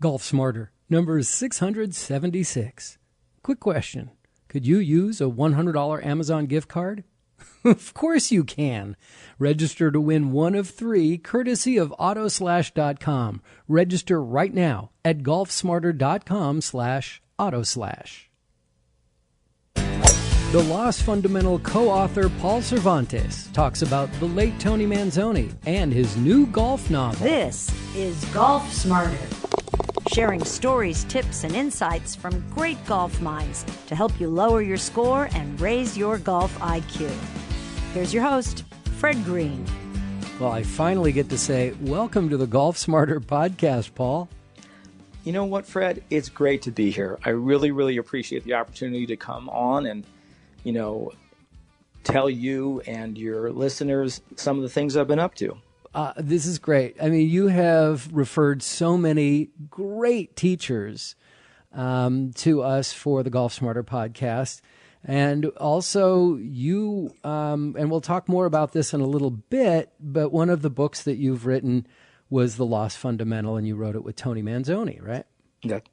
Golf Smarter, number 676. Quick question. Could you use a $100 Amazon gift card? Of course you can. Register to win one of 3, courtesy of Autoslash.com. Register right now at golfsmarter.com/autoslash. The Lost Fundamental co-author Paul Cervantes talks about the late Tony Manzoni and his new golf novel. This is Golf Smarter, sharing stories, tips, and insights from great golf minds to help you lower your score and raise your golf IQ. Here's your host, Fred Green. Well, I finally get to say, welcome to the Golf Smarter podcast, Paul. You know what, Fred? It's great to be here. I really, really appreciate the opportunity to come on and, tell you and your listeners some of the things I've been up to. This is great. I mean, you have referred so many great teachers to us for the Golf Smarter podcast. And also you, and we'll talk more about this in a little bit, but one of the books that you've written was The Lost Fundamental, and you wrote it with Tony Manzoni, right?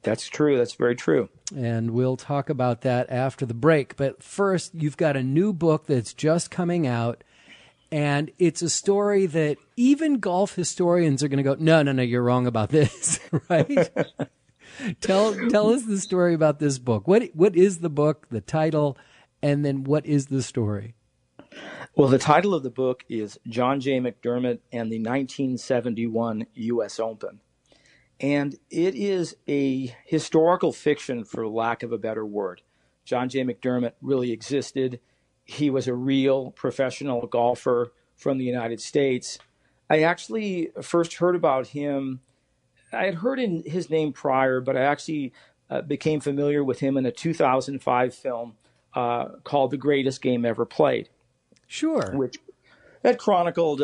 That's true. That's very true. And we'll talk about that after the break. But first, you've got a new book that's just coming out, and it's a story that even golf historians are going to go, no, you're wrong about this, right? Tell us the story about this book. What is the book, the title, and then what is the story? Well, the title of the book is John J. McDermott and the 1971 U.S. Open. And it is a historical fiction, for lack of a better word. John J. McDermott really existed. He was a real professional golfer from the United States. I actually first heard about him. I had heard his name prior, but I actually became familiar with him in a 2005 film called The Greatest Game Ever Played. Sure. Which that chronicled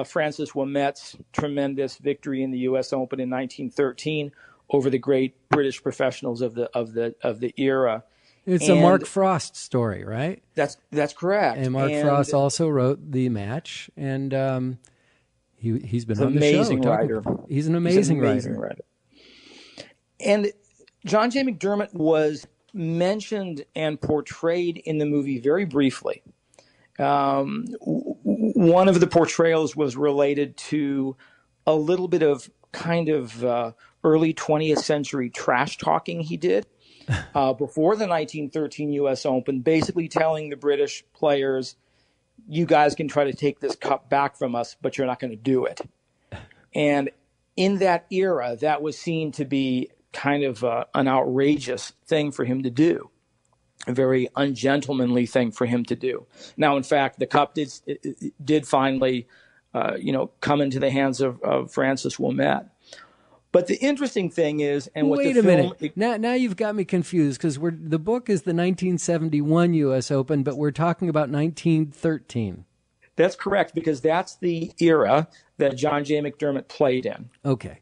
Francis Ouimet's tremendous victory in the U.S. Open in 1913 over the great British professionals of the era. It's a Mark Frost story, right? That's correct. And Mark Frost also wrote the match, and he's been on the amazing show. Writer. He's an amazing writer. And John J. McDermott was mentioned and portrayed in the movie very briefly. One of the portrayals was related to a little bit of kind of early 20th century trash talking he did before the 1913 U.S. Open, basically telling the British players, you guys can try to take this cup back from us, but you're not going to do it. And in that era, that was seen to be kind of an outrageous thing for him to do. A very ungentlemanly thing for him to do. Now, in fact, the cup did finally, come into the hands of Francis Ouimet. But the interesting thing is, and what wait the a film, minute, now you've got me confused because the book is the 1971 U.S. Open, but we're talking about 1913. That's correct, because that's the era that John J. McDermott played in. Okay.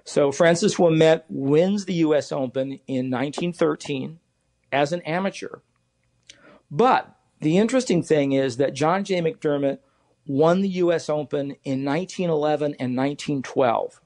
So Francis Ouimet wins the U.S. Open in 1913. As an amateur. But the interesting thing is that John J. McDermott won the U.S. Open in 1911 and 1912.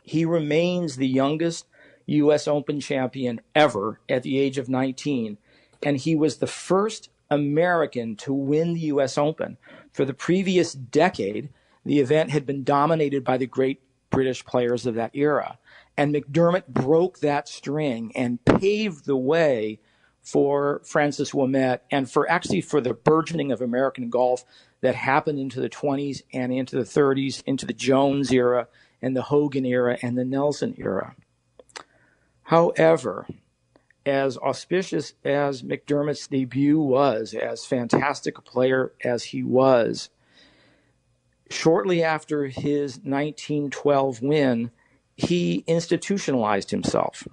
He remains the youngest U.S. Open champion ever at the age of 19, and he was the first American to win the U.S. Open. For the previous decade, the event had been dominated by the great British players of that era. And McDermott broke that string and paved the way for Francis Ouimet and for the burgeoning of American golf that happened into the 20s and into the 30s, into the Jones era and the Hogan era and the Nelson era. However, as auspicious as McDermott's debut was, as fantastic a player as he was, shortly after his 1912 win, he institutionalized himself.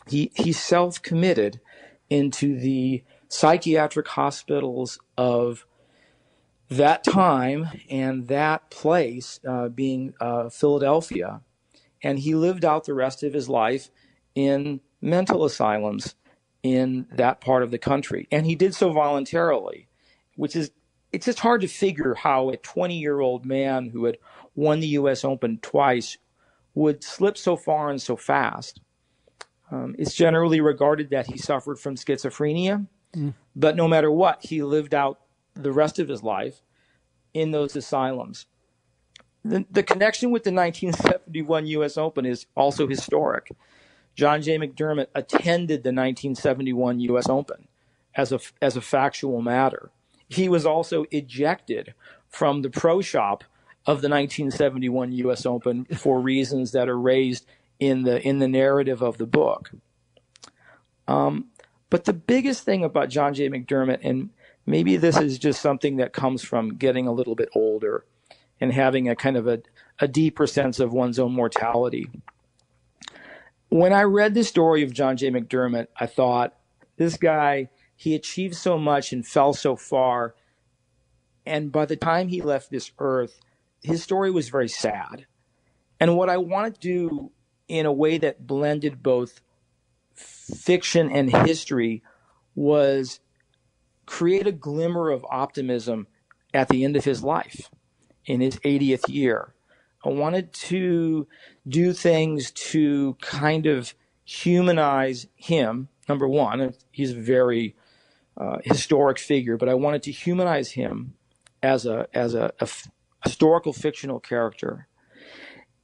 He self-committed into the psychiatric hospitals of that time and that place, being Philadelphia, and he lived out the rest of his life in mental asylums in that part of the country. And he did so voluntarily, it's just hard to figure how a 20-year-old man who had won the U.S. Open twice would slip so far and so fast. It's generally regarded that he suffered from schizophrenia, but no matter what, he lived out the rest of his life in those asylums. The connection with the 1971 U.S. Open is also historic. John J. McDermott attended the 1971 U.S. Open as a factual matter. He was also ejected from the pro shop of the 1971 U.S. Open for reasons that are raised in the narrative of the book. But the biggest thing about John J. McDermott, and maybe this is just something that comes from getting a little bit older and having a kind of a deeper sense of one's own mortality. When I read the story of John J. McDermott, I thought, this guy, he achieved so much and fell so far, and by the time he left this earth, his story was very sad. And what I wanted to do in a way that blended both fiction and history was create a glimmer of optimism at the end of his life, in his 80th year. I wanted to do things to kind of humanize him. Number one, he's a very historic figure, but I wanted to humanize him as a historical fictional character,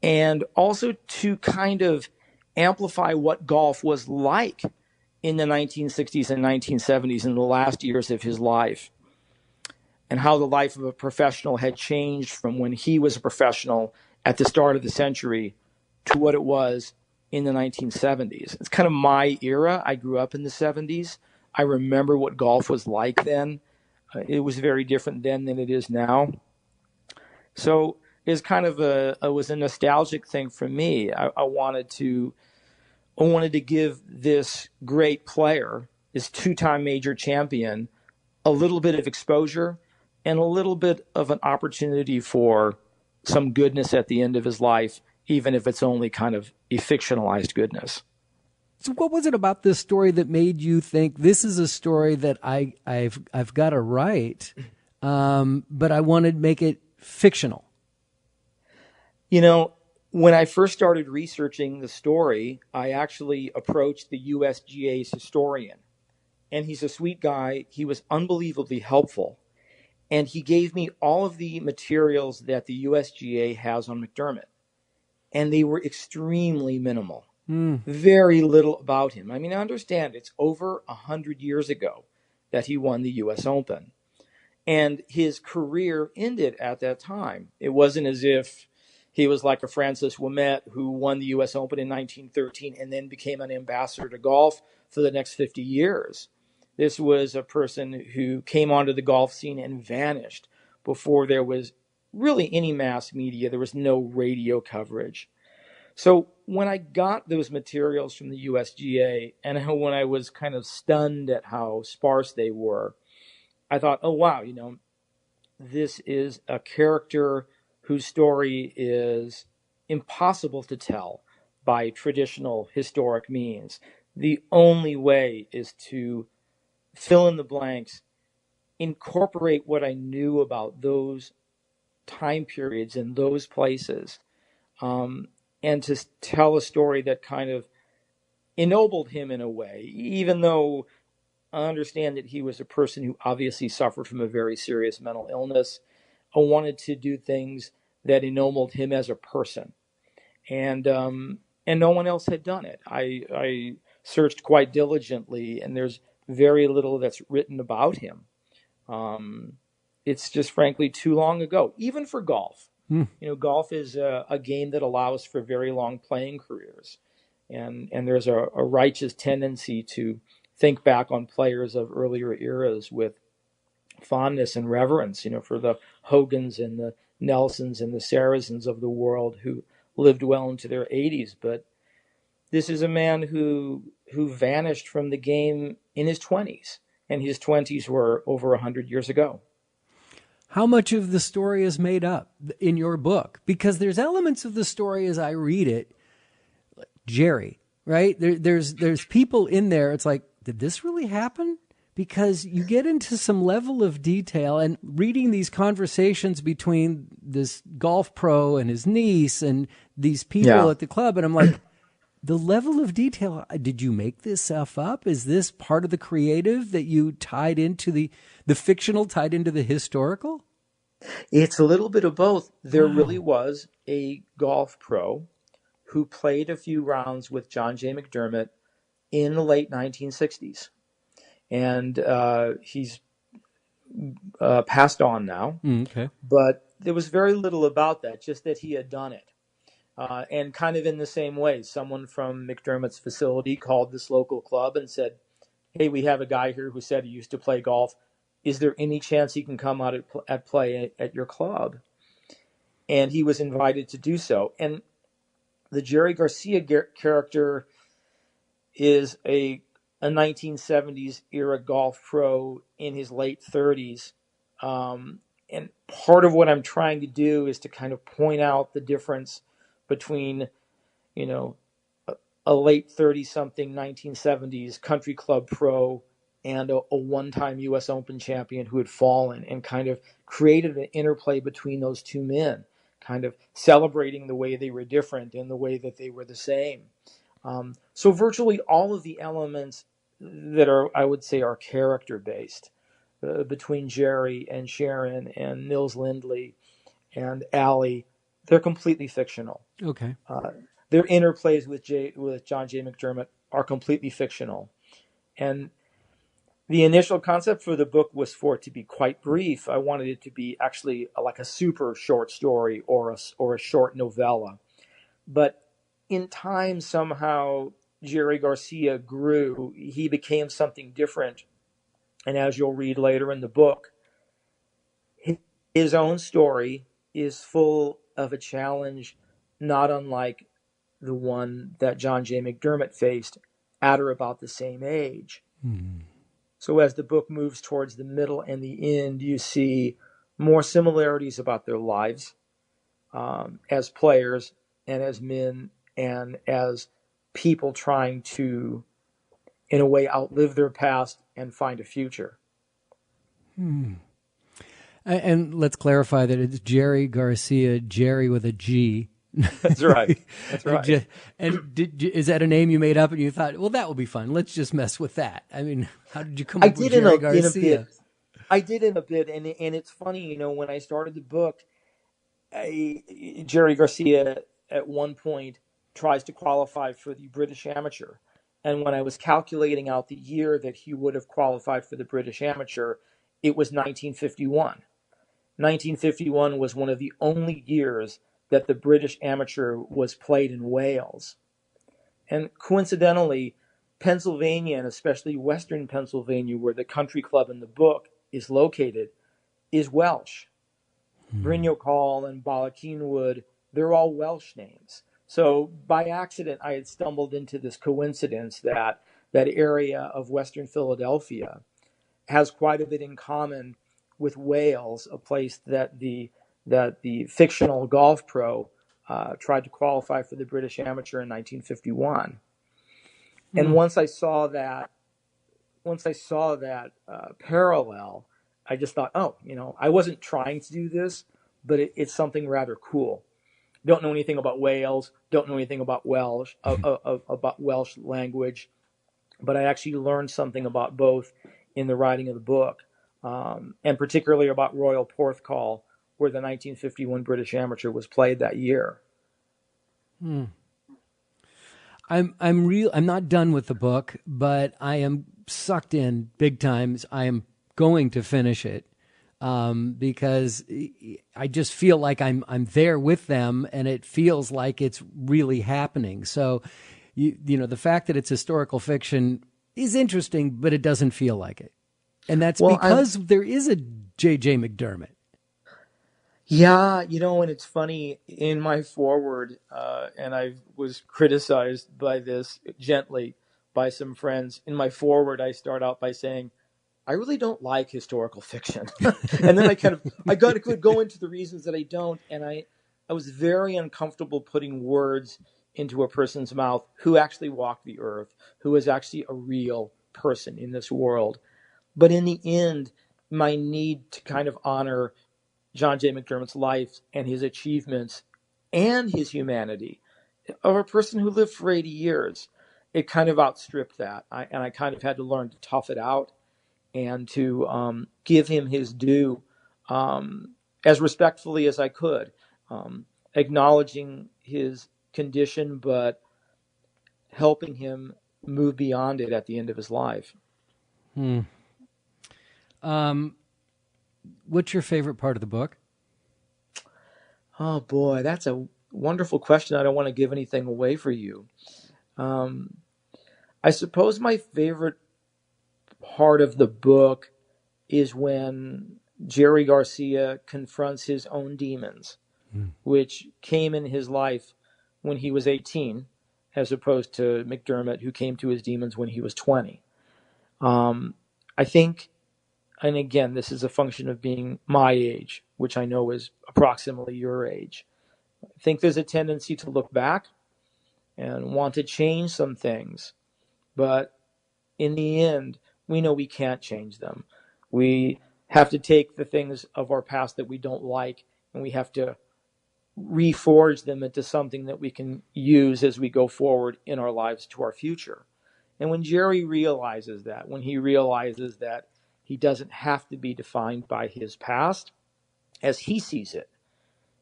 and also to kind of amplify what golf was like in the 1960s and 1970s, in the last years of his life, and how the life of a professional had changed from when he was a professional at the start of the century to what it was in the 1970s. It's kind of my era. I grew up in the 70s. I remember what golf was like then. It was very different then than it is now. So it's kind of it was a nostalgic thing for me. I wanted to give this great player, this two-time major champion, a little bit of exposure and a little bit of an opportunity for some goodness at the end of his life, even if it's only kind of a fictionalized goodness. So what was it about this story that made you think this is a story that I've got to write, but I wanted to make it fictional? You know, when I first started researching the story, I actually approached the USGA's historian, and he's a sweet guy. He was unbelievably helpful, and he gave me all of the materials that the USGA has on McDermott, and they were extremely minimal. Very little about him. I mean, I understand it's over 100 years ago that he won the U.S. Open, and his career ended at that time. It wasn't as if he was like a Francis Ouimet who won the U.S. Open in 1913 and then became an ambassador to golf for the next 50 years. This was a person who came onto the golf scene and vanished before there was really any mass media. There was no radio coverage. So when I got those materials from the USGA, and when I was kind of stunned at how sparse they were, I thought, oh, wow, you know, this is a character whose story is impossible to tell by traditional historic means. The only way is to fill in the blanks, incorporate what I knew about those time periods and those places, and to tell a story that kind of ennobled him in a way, even though I understand that he was a person who obviously suffered from a very serious mental illness. I wanted to do things that ennobled him as a person, and no one else had done it. I searched quite diligently, and there's very little that's written about him. It's just frankly too long ago, even for golf. You know, golf is a game that allows for very long playing careers, and there's a righteous tendency to think back on players of earlier eras with fondness and reverence, you know, for the Hogans and the Nelsons and the Saracens of the world who lived well into their 80s. But this is a man who vanished from the game in his 20s, and his 20s were over 100 years ago. How much of the story is made up in your book? Because there's elements of the story as I read it, like Jerry, right? There's people in there. It's like, did this really happen? Because you get into some level of detail, and reading these conversations between this golf pro and his niece, and these people at the club. And I'm like, the level of detail, did you make this stuff up? Is this part of the creative that you tied into the fictional tied into the historical? It's a little bit of both. There really was a golf pro who played a few rounds with John J. McDermott in the late 1960s. And he's passed on now. Okay. But there was very little about that, just that he had done it. And kind of in the same way, someone from McDermott's facility called this local club and said, hey, we have a guy here who said he used to play golf. Is there any chance he can come out at play at your club? And he was invited to do so. And the Jerry Garcia character is a 1970s era golf pro in his late 30s. And part of what I'm trying to do is to kind of point out the difference between, a late 30-something 1970s country club pro and a one-time U.S. Open champion who had fallen, and kind of created an interplay between those two men, kind of celebrating the way they were different and the way that they were the same. So virtually all of the elements that I would say, are character-based between Jerry and Sharon and Nils Lindley and Allie, they're completely fictional. Okay. Their interplays with John J. McDermott are completely fictional. And the initial concept for the book was for it to be quite brief. I wanted it to be actually like a super short story or a short novella. But in time, somehow, Jerry Garcia grew. He became something different. And as you'll read later in the book, his own story is full of a challenge not unlike the one that John J. McDermott faced at or about the same age. Mm-hmm. So as the book moves towards the middle and the end, you see more similarities about their lives as players and as men and as people trying to, in a way, outlive their past and find a future. And let's clarify that it's Jerry Garcia, Jerry with a G. That's right. That's right. And is that a name you made up and you thought, well, that will be fun. Let's just mess with that. I mean, how did you come up with Jerry Garcia? I did in a bit. And it's funny, when I started the book, Jerry Garcia at one point tries to qualify for the British Amateur. And when I was calculating out the year that he would have qualified for the British Amateur, it was 1951. 1951 was one of the only years that the British Amateur was played in Wales. And coincidentally, Pennsylvania, and especially Western Pennsylvania, where the country club in the book is located, is Welsh. Brynjolf Hall and Ballackinwood, they're all Welsh names. So by accident, I had stumbled into this coincidence that that area of Western Philadelphia has quite a bit in common with Wales, a place that the fictional golf pro tried to qualify for the British Amateur in 1951. And once I saw that parallel, I just thought, I wasn't trying to do this, but it's something rather cool. Don't know anything about Wales, don't know anything about Welsh, about Welsh language, but I actually learned something about both in the writing of the book, and particularly about Royal Porthcawl, where the 1951 British Amateur was played that year. I'm not done with the book, but I am sucked in big times. I am going to finish it because I just feel like I'm there with them, and it feels like it's really happening. So, the fact that it's historical fiction is interesting, but it doesn't feel like it, and that's because there is a J.J. McDermott. Yeah, and it's funny, in my foreword, and I was criticized by this gently by some friends. In my foreword, I start out by saying, I really don't like historical fiction. And then I could go into the reasons that I don't, and I was very uncomfortable putting words into a person's mouth who actually walked the earth, who is actually a real person in this world. But in the end, my need to kind of honor John J. McDermott's life and his achievements and his humanity of a person who lived for 80 years. It kind of outstripped that. I kind of had to learn to tough it out and to give him his due as respectfully as I could, acknowledging his condition, but helping him move beyond it at the end of his life. What's your favorite part of the book? Oh boy, that's a wonderful question. I don't want to give anything away for you. I suppose my favorite part of the book is when Jerry Garcia confronts his own demons, which came in his life when he was 18, as opposed to Mcdermott, who came to his demons when he was 20. I think, and again, this is a function of being my age, which I know is approximately your age. I think there's a tendency to look back and want to change some things, but in the end, we know we can't change them. We have to take the things of our past that we don't like, and we have to reforge them into something that we can use as we go forward in our lives to our future. And when Jerry realizes that, when he realizes that he doesn't have to be defined by his past, as he sees it,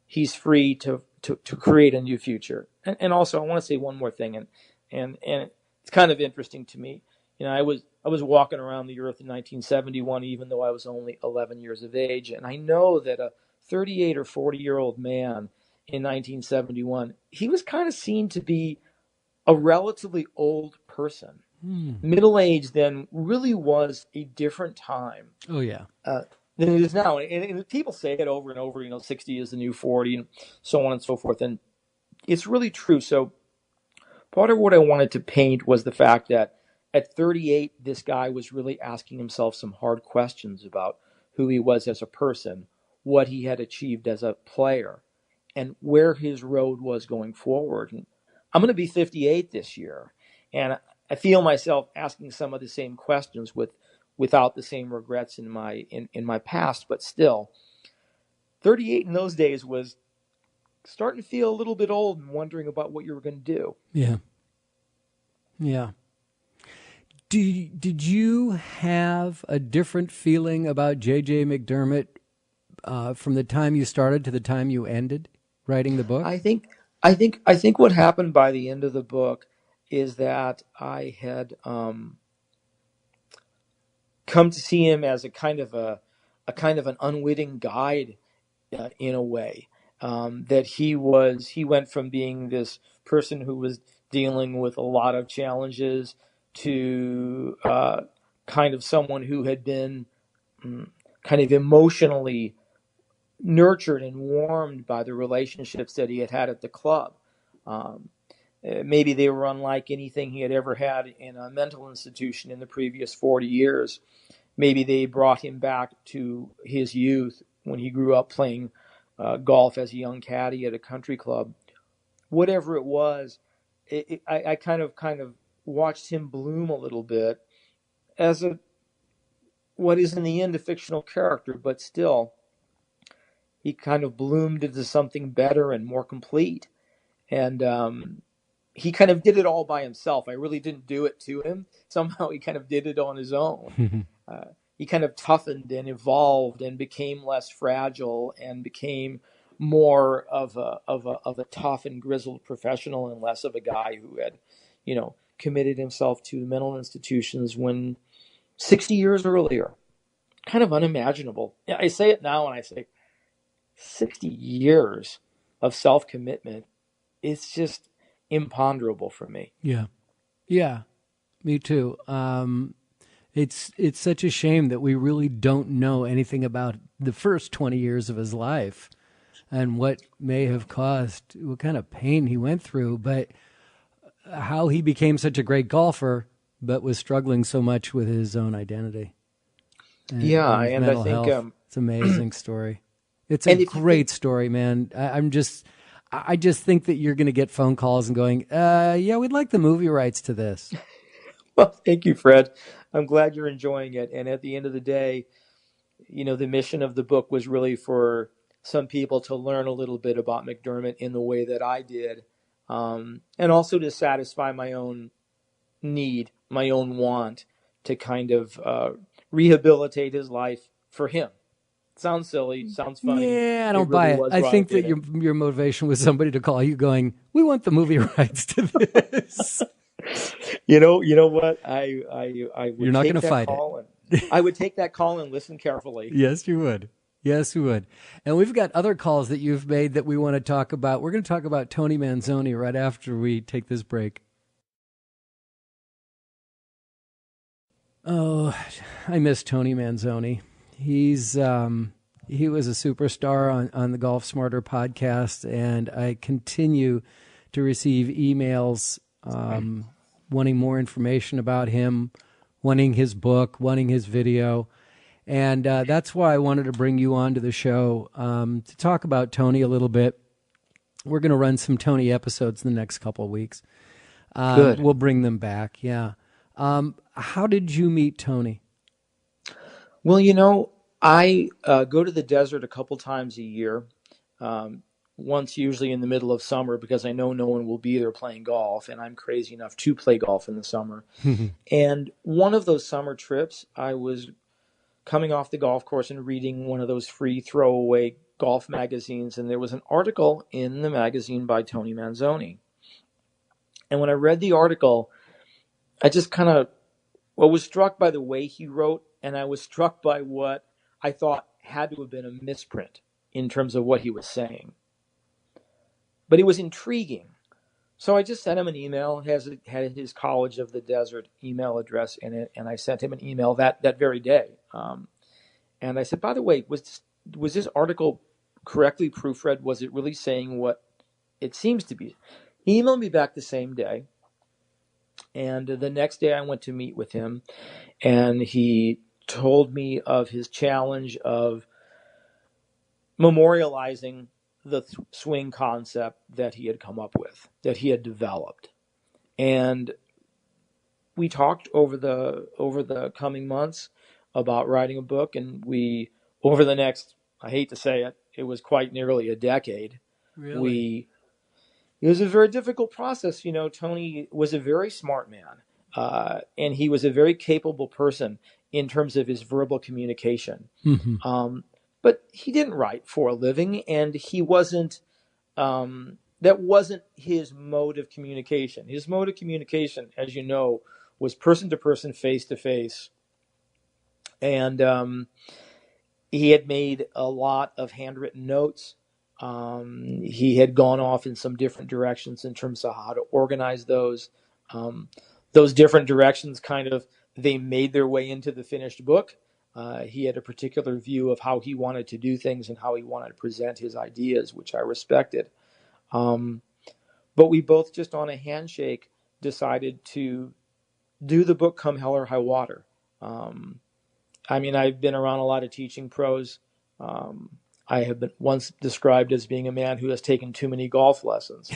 he's free to create a new future. And also, I want to say one more thing, and it's kind of interesting to me. You know, I was walking around the earth in 1971, even though I was only 11 years of age, and I know that a 38 or 40-year-old man in 1971, he was kind of seen to be a relatively old person. Middle age then really was a different time. Oh, yeah. Than it is now. And people say it over and over, 60 is the new 40 and so on and so forth. And it's really true. So part of what I wanted to paint was the fact that at 38, this guy was really asking himself some hard questions about who he was as a person, what he had achieved as a player, and where his road was going forward. And I'm going to be 58 this year, and I feel myself asking some of the same questions without the same regrets in my past, but still, 38 in those days was starting to feel a little bit old and wondering about what you were going to do. Yeah. Yeah. Did you have a different feeling about J.J. McDermott from the time you started to the time you ended writing the book? I think what happened by the end of the book is that I had come to see him as a kind of an unwitting guide in a way. That he went from being this person who was dealing with a lot of challenges to kind of someone who had been kind of emotionally nurtured and warmed by the relationships that he had at the club. Maybe they were unlike anything he had ever had in a mental institution in the previous 40 years. Maybe they brought him back to his youth when he grew up playing golf as a young caddy at a country club. Whatever it was, I kind of watched him bloom a little bit as what is in the end a fictional character, but still, he kind of bloomed into something better and more complete. And he kind of did it all by himself. I really didn't do it to him. Somehow he kind of did it on his own. He kind of toughened and evolved and became less fragile and became more of a tough and grizzled professional and less of a guy who had, committed himself to mental institutions when 60 years earlier. Kind of unimaginable. I say it now and I say 60 years of self-commitment. It's just imponderable for me. Yeah. Yeah, me too. It's such a shame that we really don't know anything about the first 20 years of his life and what may have caused, what kind of pain he went through, but how he became such a great golfer, but was struggling so much with his own identity. And I think it's an amazing story. It's a great story, man. I just think that you're going to get phone calls and going, yeah, we'd like the movie rights to this. Well, thank you, Fred. I'm glad you're enjoying it. And at the end of the day, the mission of the book was really for some people to learn a little bit about McDermott in the way that I did, and also to satisfy my own need, my own want to kind of rehabilitate his life for him. Sounds silly, sounds funny. Yeah, I It don't really buy it. was I why think did that it. your motivation was somebody to call you going, we want the movie rights to this. You know what? I would You're not take going to that fight call it. and I would take that call and listen carefully. Yes, you would. Yes, you would. And we've got other calls that you've made that we want to talk about. We're going to talk about Tony Manzoni right after we take this break. Oh, I miss Tony Manzoni. He was a superstar on the Golf Smarter podcast, and I continue to receive emails wanting more information about him, wanting his book, wanting his video. And that's why I wanted to bring you on to the show to talk about Tony a little bit. We're going to run some Tony episodes in the next couple of weeks. Good. We'll bring them back, yeah. How did you meet Tony? Well, I go to the desert a couple times a year, once usually in the middle of summer because I know no one will be there playing golf, and I'm crazy enough to play golf in the summer. And one of those summer trips, I was coming off the golf course and reading one of those free throwaway golf magazines, and there was an article in the magazine by Tony Manzoni. And when I read the article, I just kind of was struck by the way he wrote, and I was struck by what I thought had to have been a misprint in terms of what he was saying. But it was intriguing. So I just sent him an email. It had his College of the Desert email address in it, and I sent him an email that very day. And I said, by the way, was this article correctly proofread? Was it really saying what it seems to be? He emailed me back the same day. And the next day I went to meet with him, and he told me of his challenge of memorializing the swing concept that he had come up with, that he had developed. And we talked over the coming months about writing a book, and over the next, I hate to say it, it was quite nearly a decade. Really? It was a very difficult process. Tony was a very smart man, and he was a very capable person in terms of his verbal communication. Mm-hmm. But he didn't write for a living, and he wasn't. That wasn't his mode of communication. His mode of communication, as you know, was person to person, face to face, and he had made a lot of handwritten notes. He had gone off in some different directions in terms of how to organize those. Those different directions they made their way into the finished book. He had a particular view of how he wanted to do things and how he wanted to present his ideas, which I respected. But we both just on a handshake decided to do the book come hell or high water. I've been around a lot of teaching pros. I have been once described as being a man who has taken too many golf lessons.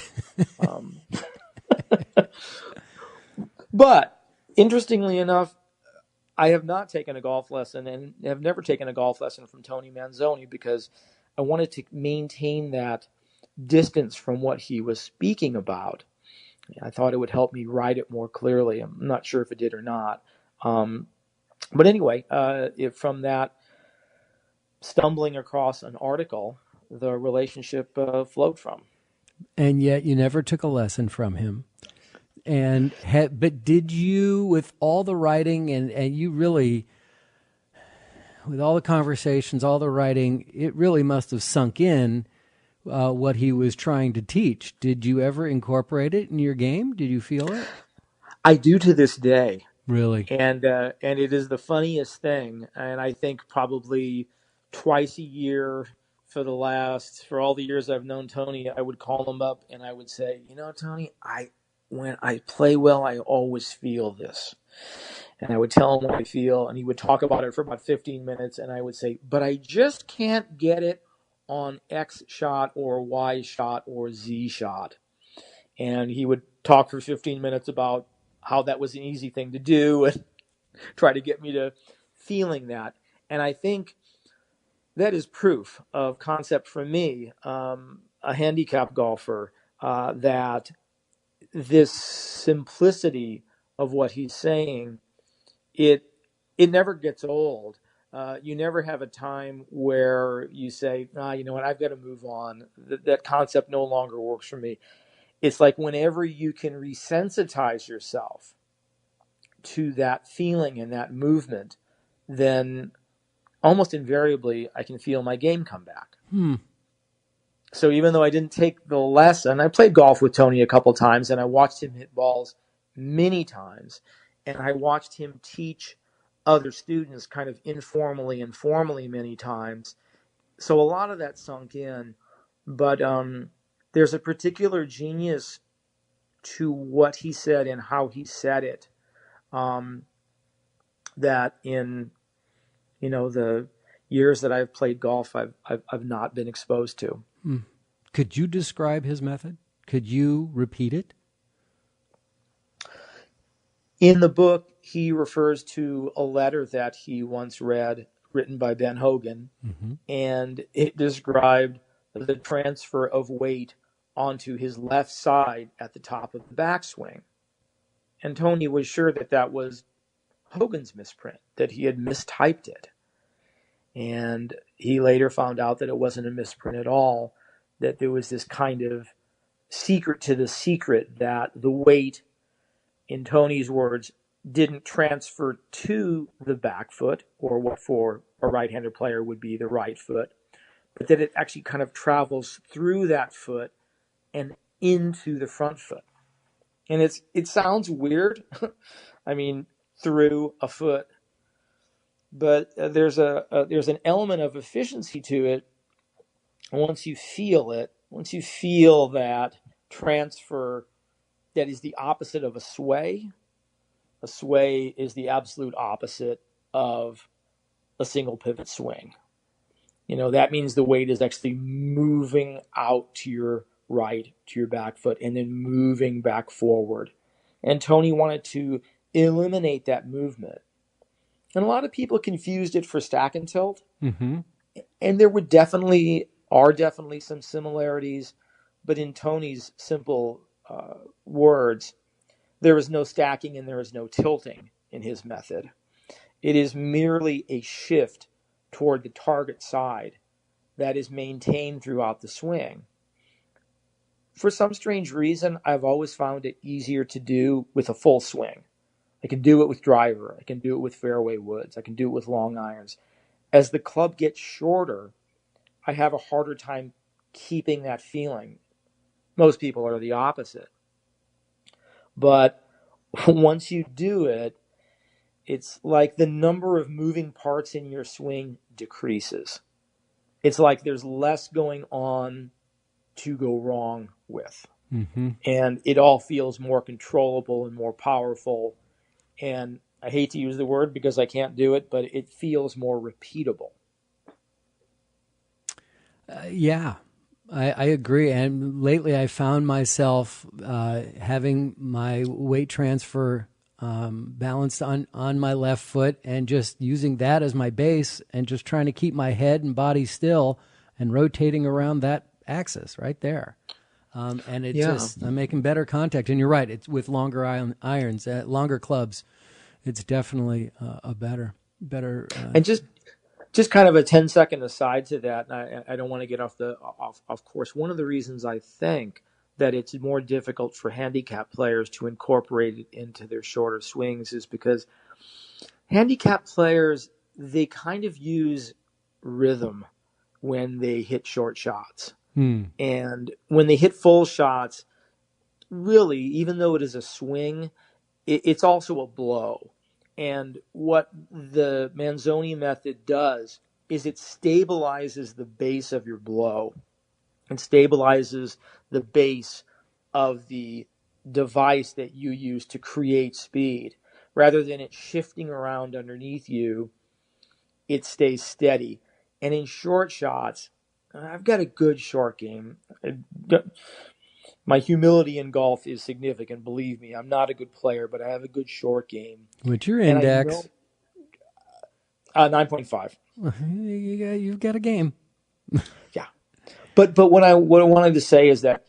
But interestingly enough, I have not taken a golf lesson and have never taken a golf lesson from Tony Manzoni because I wanted to maintain that distance from what he was speaking about. I thought it would help me write it more clearly. I'm not sure if it did or not. But anyway, from that stumbling across an article, the relationship flowed from. And yet you never took a lesson from him. But did you, with all the writing and you really, with all the conversations, all the writing, it really must have sunk in what he was trying to teach. Did you ever incorporate it in your game? Did you feel it? I do to this day. Really? And it is the funniest thing. And I think probably twice a year for all the years I've known Tony, I would call him up and I would say, Tony, when I play well, I always feel this. And I would tell him what I feel, and he would talk about it for about 15 minutes, and I would say, but I just can't get it on X shot or Y shot or Z shot. And he would talk for 15 minutes about how that was an easy thing to do and try to get me to feeling that. And I think That is proof of concept for me, a handicap golfer, that this simplicity of what he's saying, it never gets old. You never have a time where you say, you know what, I've got to move on. That concept no longer works for me. It's like whenever you can resensitize yourself to that feeling and that movement, then almost invariably I can feel my game come back. So even though I didn't take the lesson, I played golf with Tony a couple times, and I watched him hit balls many times, and I watched him teach other students kind of informally and formally many times. So a lot of that sunk in, but there's a particular genius to what he said and how he said it, that in the years that I've played golf, I've not been exposed to. Could you describe his method? Could you repeat it? In the book, he refers to a letter that he once read, written by Ben Hogan, and it described the transfer of weight onto his left side at the top of the backswing. And Tony was sure that that was Hogan's misprint, that he had mistyped it. And he later found out that it wasn't a misprint at all, that there was this kind of secret to the secret, that the weight, in Tony's words, didn't transfer to the back foot, or what for a right-handed player would be the right foot, but that it actually kind of travels through that foot and into the front foot. And it sounds weird. I mean, through a foot, but there's an element of efficiency to it. Once you feel it, once you feel that transfer, that is the opposite of a sway. A sway is the absolute opposite of a single pivot swing. That means the weight is actually moving out to your right, to your back foot, and then moving back forward. And Tony wanted to eliminate that movement. And a lot of people confused it for stack and tilt. And there are definitely some similarities, but in Tony's simple words, there is no stacking and there is no tilting in his method. It is merely a shift toward the target side that is maintained throughout the swing. For some strange reason, I've always found it easier to do with a full swing. I can do it with driver. I can do it with fairway woods. I can do it with long irons. As the club gets shorter, I have a harder time keeping that feeling. Most people are the opposite. But once you do it, it's like the number of moving parts in your swing decreases. It's like there's less going on to go wrong with. And it all feels more controllable and more powerful. And I hate to use the word because I can't do it, but it feels more repeatable. Yeah, I agree. And lately I found myself having my weight transfer balanced on my left foot and just using that as my base and just trying to keep my head and body still and rotating around that axis right there. And I'm making better contact. And you're right, it's with longer irons, longer clubs. It's definitely a better. And just kind of a 10-second aside to that, and I don't want to get off course. One of the reasons I think that it's more difficult for handicap players to incorporate it into their shorter swings is because handicap players, they kind of use rhythm when they hit short shots. And when they hit full shots, really, even though it is a swing, it's also a blow. And what the Manzoni method does is it stabilizes the base of your blow and stabilizes the base of the device that you use to create speed. Rather than it shifting around underneath you, it stays steady. And in short shots, I've got a good short game. My humility in golf is significant. Believe me, I'm not a good player, but I have a good short game. What's your index? 9.5. You've got a game. Yeah. But what I wanted to say is that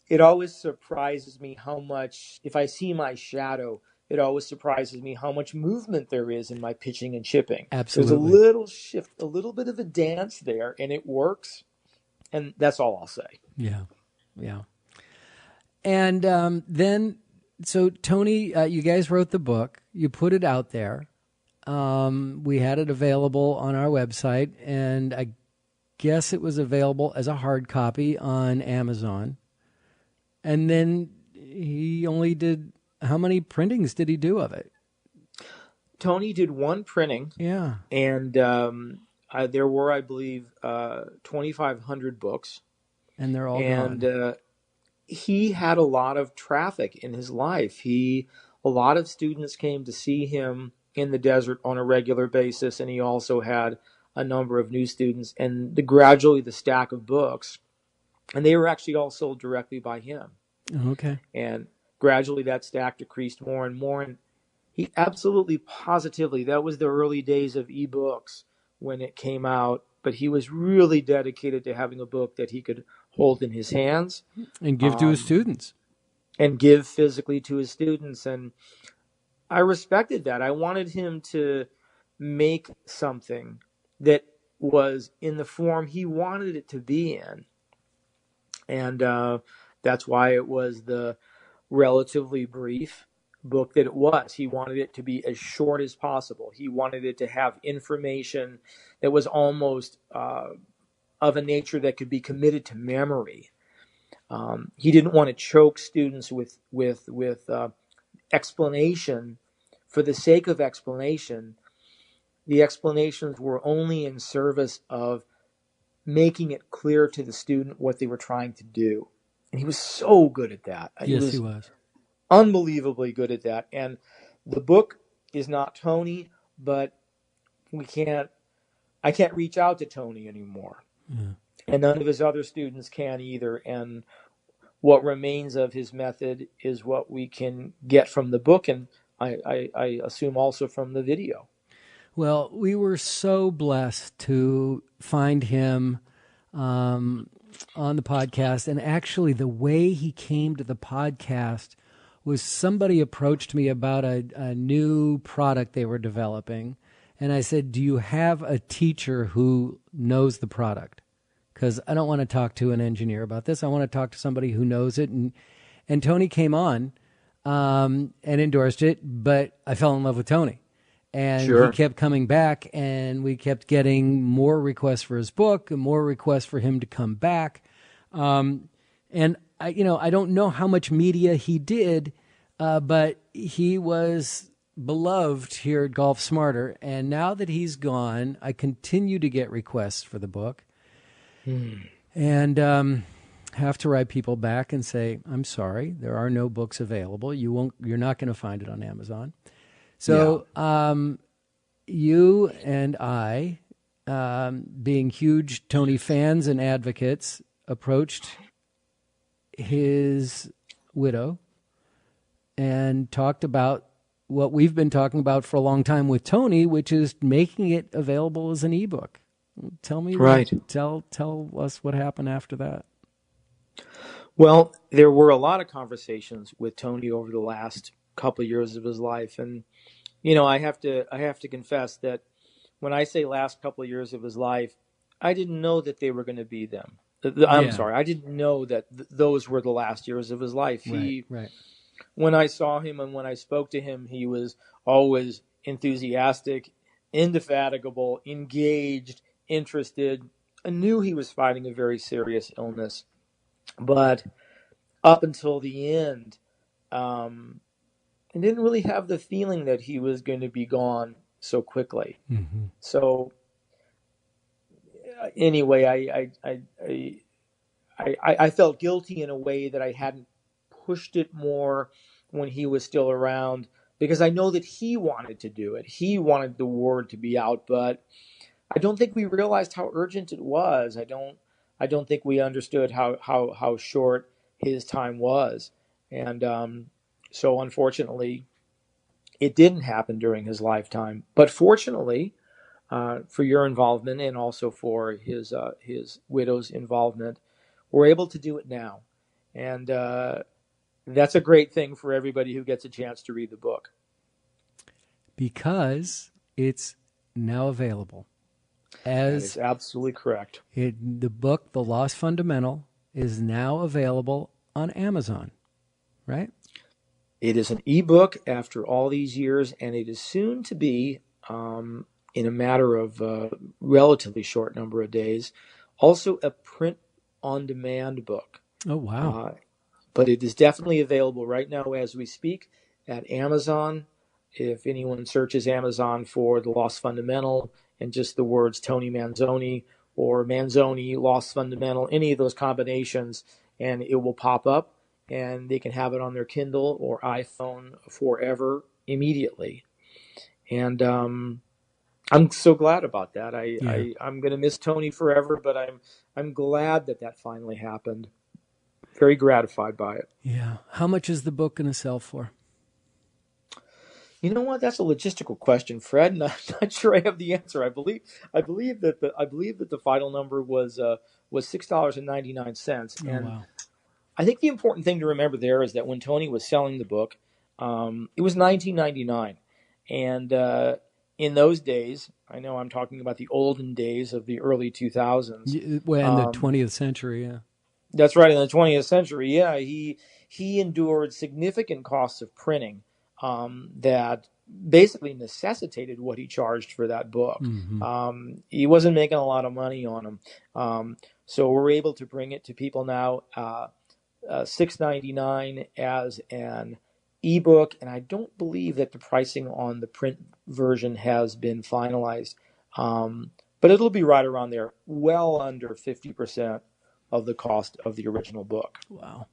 it always surprises me how much, if I see my shadow, it always surprises me how much movement there is in my pitching and chipping. There's a Absolutely. little shift, a little bit of a dance there, and it works. And that's all I'll say. Yeah. Yeah. And then, so Tony, you guys wrote the book. You put it out there. We had it available on our website, and I guess it was available as a hard copy on Amazon. And then he only did, how many printings did he do of it? Tony did one printing. Yeah. And there were, I believe, 2,500 books. And they're all gone. And he had a lot of traffic in his life. A lot of students came to see him in the desert on a regular basis, and he also had a number of new students. And gradually the stack of books, and they were actually all sold directly by him. Okay. And gradually that stack decreased more and more. And he absolutely positively, that was the early days of ebooks when it came out, but he was really dedicated to having a book that he could hold in his hands and give to his students. And give physically to his students. And I respected that. I wanted him to make something that was in the form he wanted it to be in. And that's why it was the relatively brief book that it was. He wanted it to be as short as possible. He wanted it to have information that was almost of a nature that could be committed to memory. He didn't want to choke students with explanation for the sake of explanation. The explanations were only in service of making it clear to the student what they were trying to do. And he was so good at that. Yes, he was. Unbelievably good at that. And the book is not Tony, but I can't reach out to Tony anymore. Yeah. And none of his other students can either. And what remains of his method is what we can get from the book, and I assume also from the video. Well, we were so blessed to find him on the podcast. And actually, the way he came to the podcast was somebody approached me about a new product they were developing. And I said, do you have a teacher who knows the product? Because I don't want to talk to an engineer about this. I want to talk to somebody who knows it. And Tony came on and endorsed it, but I fell in love with Tony. And Sure. He kept coming back, and we kept getting more requests for his book and more requests for him to come back. And I don't know how much media he did, but he was beloved here at Golf Smarter. And now that he's gone, I continue to get requests for the book. And have to write people back and say, I'm sorry, there are no books available. You're not going to find it on Amazon. So you and I, being huge Tony fans and advocates, approached his widow and talked about what we've been talking about for a long time with Tony, which is making it available as an ebook. Tell me, Right. Tell us what happened after that. Well, there were a lot of conversations with Tony over the last couple of years of his life, and I have to confess that when I say last couple of years of his life, I didn't know that they were going to be them. I'm sorry, I didn't know that those were the last years of his life. Right. When I saw him and when I spoke to him, he was always enthusiastic, indefatigable, engaged, interested. I knew he was fighting a very serious illness, but up until the end, I didn't really have the feeling that he was going to be gone so quickly. Mm-hmm. So anyway, I felt guilty in a way that I hadn't pushed it more when he was still around, because I know that he wanted to do it. He wanted the word to be out, but I don't think we realized how urgent it was. I don't think we understood how short his time was. And so unfortunately, it didn't happen during his lifetime. But fortunately, for your involvement and also for his widow's involvement. We're able to do it now, and that's a great thing for everybody who gets a chance to read the book. Because it's now available. That is absolutely correct. The book, The Lost Fundamental, is now available on Amazon, right? It is an ebook after all these years, and it is soon to be, in a matter of relatively short number of days, also a print-on-demand book. Oh, wow. But it is definitely available right now as we speak at Amazon. If anyone searches Amazon for The Lost Fundamental and just the words Tony Manzoni or Manzoni, Lost Fundamental, any of those combinations, and it will pop up, and they can have it on their Kindle or iPhone forever immediately. And I'm so glad about that. I'm going to miss Tony forever, but I'm glad that finally happened. Very gratified by it. Yeah. How much is the book going to sell for? You know what? That's a logistical question, Fred, and I'm not sure I have the answer. I believe that the final number was $6.99. Oh, And wow. I think the important thing to remember there is that when Tony was selling the book, it was $19.99, and in those days, I know I'm talking about the olden days of the early 2000s. Well, in the 20th century, yeah. That's right. In the 20th century, yeah, he endured significant costs of printing that basically necessitated what he charged for that book. Mm-hmm. He wasn't making a lot of money on them, so we're able to bring it to people now, $6.99 as an ebook, and I don't believe that the pricing on the print version has been finalized, but it'll be right around there, well under 50% of the cost of the original book. Wow.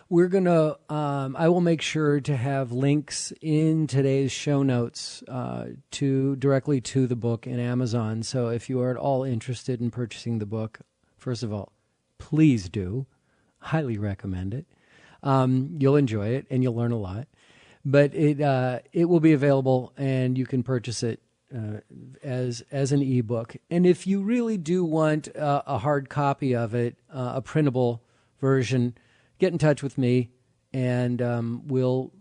We're going to, I will make sure to have links in today's show notes directly to the book in Amazon. So if you are at all interested in purchasing the book, first of all, please do. Highly recommend it. You'll enjoy it and you'll learn a lot. But it will be available and you can purchase it as an ebook. And if you really do want a hard copy of it, a printable version, get in touch with me, and we'll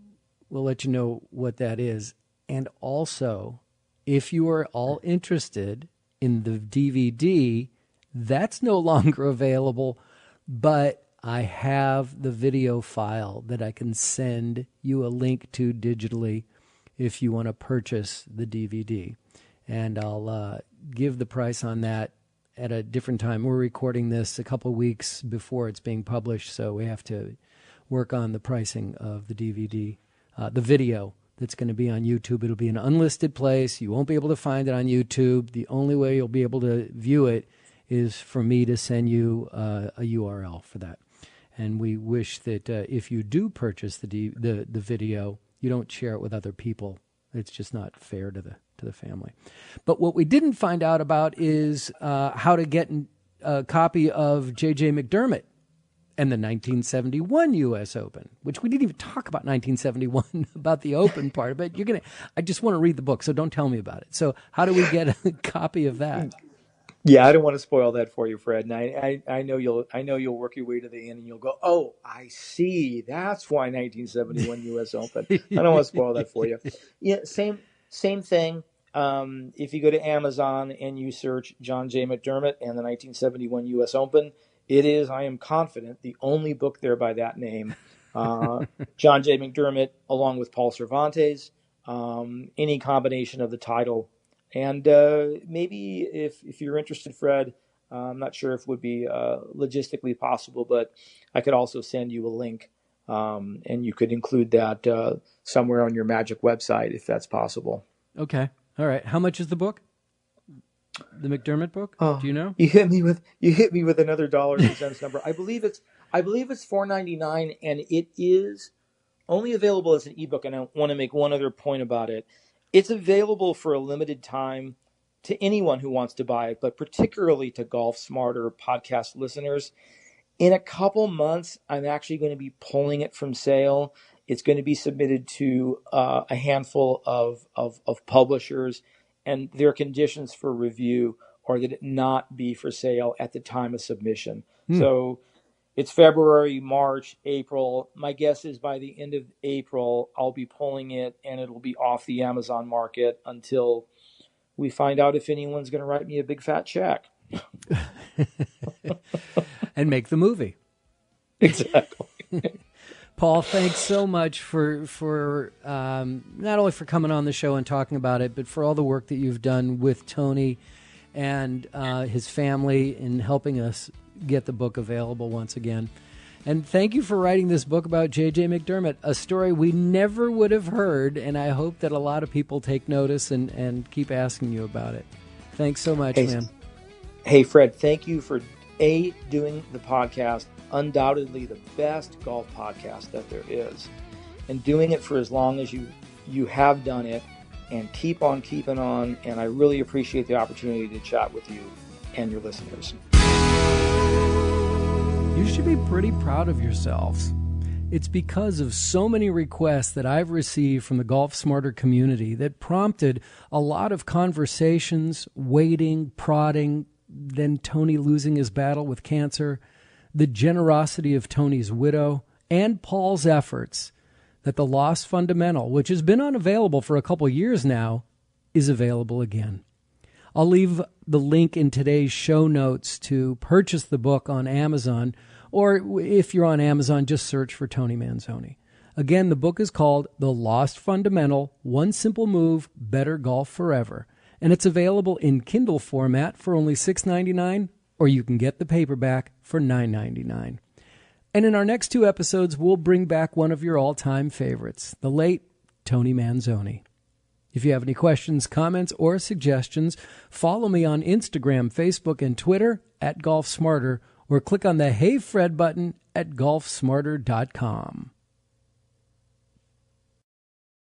let you know what that is. And also, if you are all interested in the DVD, that's no longer available, but I have the video file that I can send you a link to digitally if you want to purchase the DVD. And I'll give the price on that at a different time. We're recording this a couple of weeks before it's being published, so we have to work on the pricing of the DVD. The video that's going to be on YouTube, it'll be an unlisted place. You won't be able to find it on YouTube. The only way you'll be able to view it is for me to send you a URL for that. And we wish that if you do purchase the video, you don't share it with other people. It's just not fair to the family. But what we didn't find out about is how to get a copy of J.J. Mcdermott and the 1971 U.S. Open, which we didn't even talk about 1971, about the Open part. But I just want to read the book, so don't tell me about it. So how do we get a copy of that? Yeah, I don't want to spoil that for you, Fred. And I know you'll work your way to the end and you'll go, oh, I see. That's why 1971 U.S. Open. I don't want to spoil that for you. Yeah, same thing. If you go to Amazon and you search John J. Mcdermott and the 1971 U.S. Open, it is, I am confident, the only book there by that name. John J. Mcdermott, along with Paul Cervantes, any combination of the title. And maybe if you're interested, Fred, I'm not sure if it would be logistically possible, but I could also send you a link, and you could include that somewhere on your Magic website if that's possible. Okay. All right. How much is the book? The Mcdermott book? Do you know? You hit me with another $0.02 number. I believe it's $4.99, and it is only available as an ebook. And I want to make one other point about it. It's available for a limited time to anyone who wants to buy it, but particularly to Golf Smarter podcast listeners. In a couple months, I'm actually going to be pulling it from sale. It's going to be submitted to a handful of publishers, and their conditions for review are that it not be for sale at the time of submission. So it's February, March, April. My guess is by the end of April, I'll be pulling it and it'll be off the Amazon market until we find out if anyone's going to write me a big fat check. And make the movie. Exactly. Paul, thanks so much for not only for coming on the show and talking about it, but for all the work that you've done with Tony and his family in helping us get the book available once again. And thank you for writing this book about J.J. McDermott, a story we never would have heard, and I hope that a lot of people take notice and keep asking you about it. Thanks so much, man. Hey, Fred, thank you for, doing the podcast, undoubtedly the best golf podcast that there is, and doing it for as long as you have done it, and keep on keeping on, and I really appreciate the opportunity to chat with you and your listeners. You should be pretty proud of yourselves. It's because of so many requests that I've received from the Golf Smarter community that prompted a lot of conversations, waiting, prodding, then Tony losing his battle with cancer, the generosity of Tony's widow, and Paul's efforts, that the Lost Fundamental, which has been unavailable for a couple years now, is available again. I'll leave the link in today's show notes to purchase the book on Amazon, or if you're on Amazon, just search for Tony Manzoni. Again, the book is called The Lost Fundamental, One Simple Move, Better Golf Forever. And it's available in Kindle format for only $6.99, or you can get the paperback for $9.99. And in our next two episodes, we'll bring back one of your all-time favorites, the late Tony Manzoni. If you have any questions, comments, or suggestions, follow me on Instagram, Facebook, and Twitter @GolfSmarter, or click on the Hey Fred button at golfsmarter.com.